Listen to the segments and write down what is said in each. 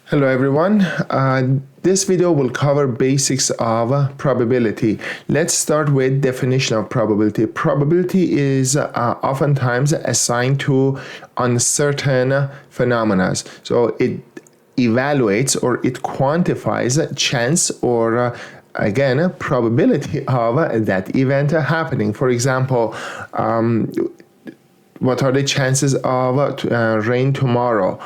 Hello everyone. This video will cover basics of probability. Let's start with definition of probability. Probability is oftentimes assigned to uncertain phenomena. So it evaluates or it quantifies chance or again probability of that event happening. For example, what are the chances of rain tomorrow?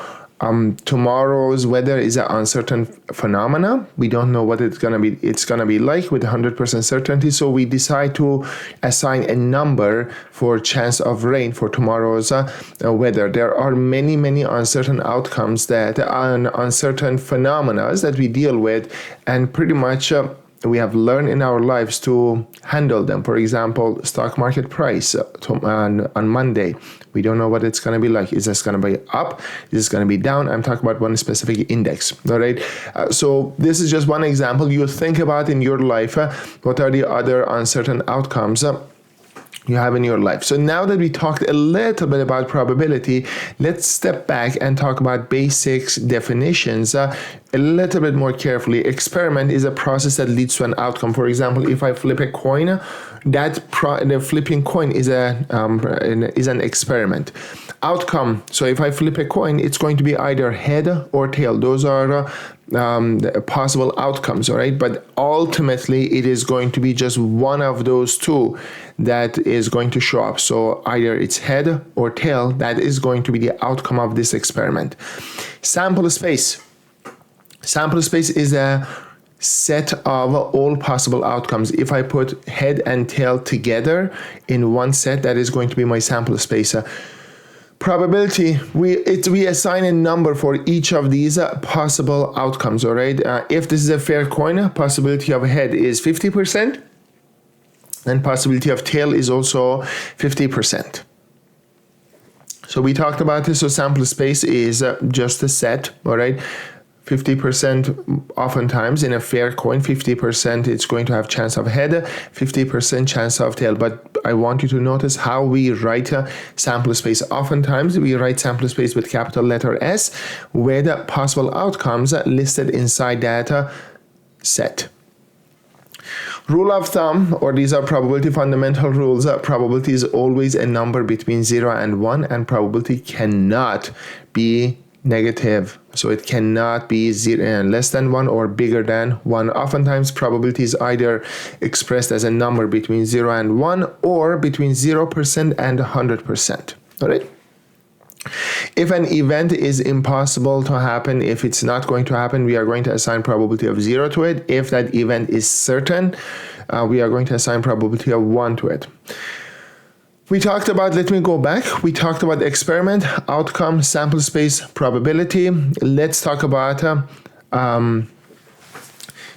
Tomorrow's weather is an uncertain phenomena. We don't know what it's gonna be like with 100% certainty. So we decide to assign a number for chance of rain for tomorrow's weather. There are many uncertain outcomes that are uncertain phenomena that we deal with, and pretty much we have learned in our lives to handle them. For example, stock market price on Monday. We don't know what it's going to be like. Is this going to be up? Is this going to be down? I'm talking about one specific index. All right. So this is just one example. You think about in your life, what are the other uncertain outcomes you have in your life. So now that we talked a little bit about probability, let's step back and talk about basics definitions a little bit more carefully. Experiment is a process that leads to an outcome. For example, if I flip a coin, the flipping coin is an experiment. Outcome. So if I flip a coin, it's going to be either head or tail. Those are possible outcomes, all right? But ultimately, it is going to be just one of those two that is going to show up. So either it's head or tail. That is going to be the outcome of this experiment. Sample space. Sample space is a set of all possible outcomes. If I put head and tail together in one set, that is going to be my sample space. Probability, we assign a number for each of these possible outcomes, all right? If this is a fair coin, possibility of head is 50%, and possibility of tail is also 50%. So we talked about this. So sample space is just a set, all right? 50% oftentimes in a fair coin, 50% it's going to have chance of head, 50% chance of tail. But I want you to notice how we write a sample space. Oftentimes we write sample space with capital letter S with possible outcomes listed inside that set. Rule of thumb, or these are probability fundamental rules. Probability is always a number between 0 and 1, and probability cannot be negative. So it cannot be less than 1 or bigger than 1. Oftentimes probability is either expressed as a number between 0 and 1 or between 0% and 100%. All right. If an event is impossible to happen, if it's not going to happen, we are going to assign probability of 0 to it. If that event is certain, we are going to assign probability of 1 to it. We talked about, let me go back. We talked about experiment, outcome, sample space, probability. Let's talk about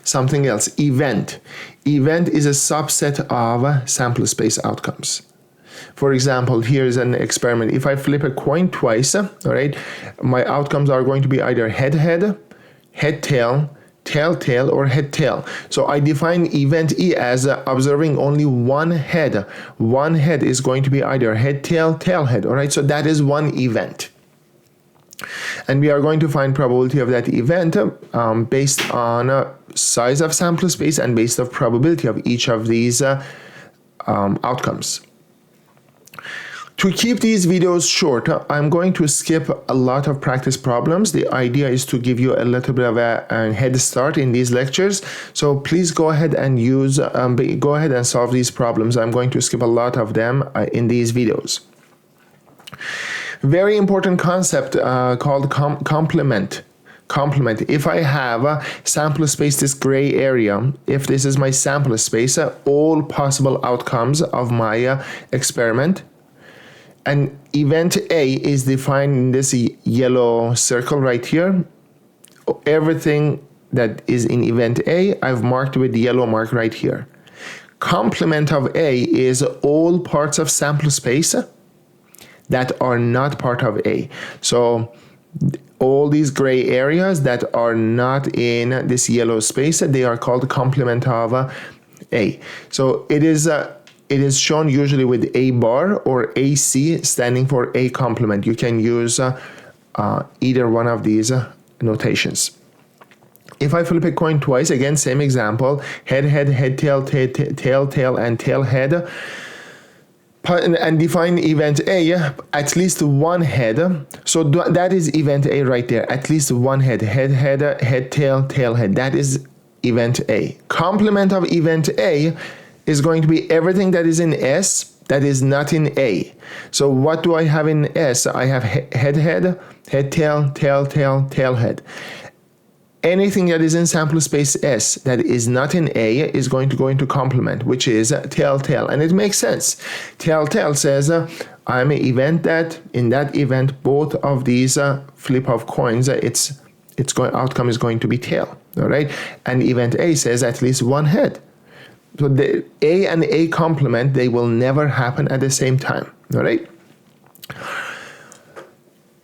something else. Event. Event is a subset of sample space outcomes. For example, here's an experiment. If I flip a coin twice, all right, my outcomes are going to be either head, tail, tail, or head, tail. So I define event E as observing only one head. One head is going to be either head, tail, head, all right? So that is one event. And we are going to find probability of that event based on size of sample space and based on probability of each of these outcomes. To keep these videos short, I'm going to skip a lot of practice problems. The idea is to give you a little bit of a head start in these lectures. So please go ahead and go ahead and solve these problems. I'm going to skip a lot of them in these videos. Very important concept called complement. If I have a sample space, this gray area, if this is my sample space, all possible outcomes of my experiment, and event A is defined in this yellow circle right here. Everything that is in event A, I've marked with the yellow mark right here. Complement of A is all parts of sample space that are not part of A. So all these gray areas that are not in this yellow space, they are called complement of A. So it is shown usually with A bar or AC standing for A complement. You can use either one of these notations. If I flip a coin twice, again, same example, head, head, head, tail, tail, tail, and tail, head, and define event A, at least one head. So that is event A right there, at least one head, head, head, head, tail, tail, head. That is event A. Complement of event A is going to be everything that is in S that is not in A. So what do I have in S? I have head, head, head, tail, tail, tail, tail, head. Anything that is in sample space S that is not in A is going to go into complement, which is tail, tail. And it makes sense. Tail, tail says I'm an event that in that event both of these flip of coins, outcome is going to be tail. All right. And event A says at least one head. So the A and A complement, they will never happen at the same time. All right.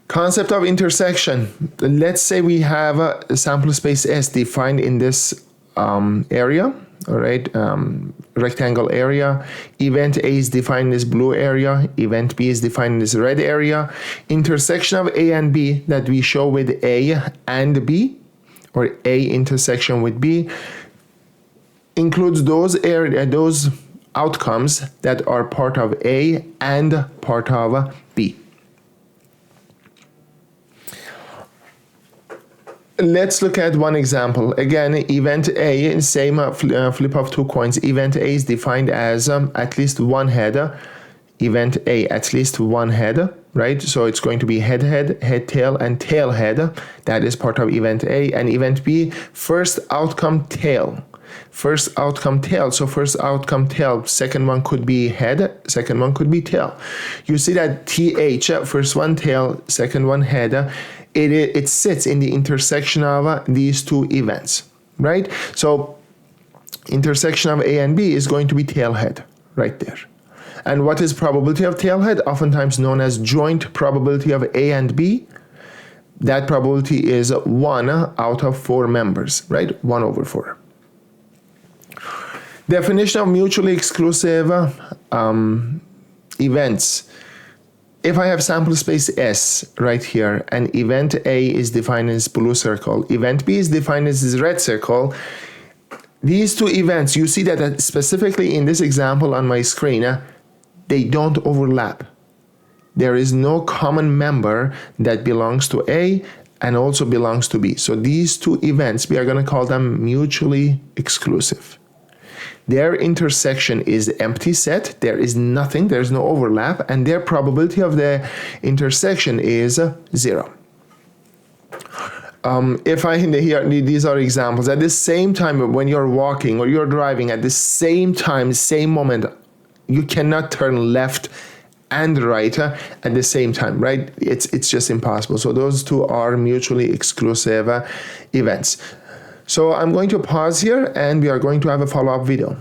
Concept of intersection. Let's say we have a sample space S defined in this area, all right, rectangle area. Event A is defined in this blue area. Event B is defined in this red area. Intersection of A and B that we show with A and B, or A intersection with B, includes those outcomes that are part of A and part of B. Let's look at one example. Again, event A, same flip of two coins. Event A is defined as at least one head. Event A, at least one head, right? So it's going to be head, head, head, tail, and tail, head. That is part of event A. And event B, first outcome, tail. First outcome, tail. So first outcome, tail. Second one could be head. Second one could be tail. You see that TH, first one, tail. Second one, head. It sits in the intersection of these two events, right? So intersection of A and B is going to be tailhead right there. And what is probability of tailhead? Oftentimes known as joint probability of A and B. That probability is 1 out of 4 members, right? 1 over 4. Definition of mutually exclusive events. If I have sample space S right here, and event A is defined as blue circle, event B is defined as this red circle, these two events, you see that specifically in this example on my screen, they don't overlap. There is no common member that belongs to A and also belongs to B. So these two events, we are going to call them mutually exclusive. Their intersection is empty set. There is nothing, there's no overlap, and their probability of the intersection is 0. If I here, these are examples. At the same time, when you're walking or you're driving, at the same time, same moment, you cannot turn left and right at the same time, right? It's just impossible. So those two are mutually exclusive events. So I'm going to pause here and we are going to have a follow-up video.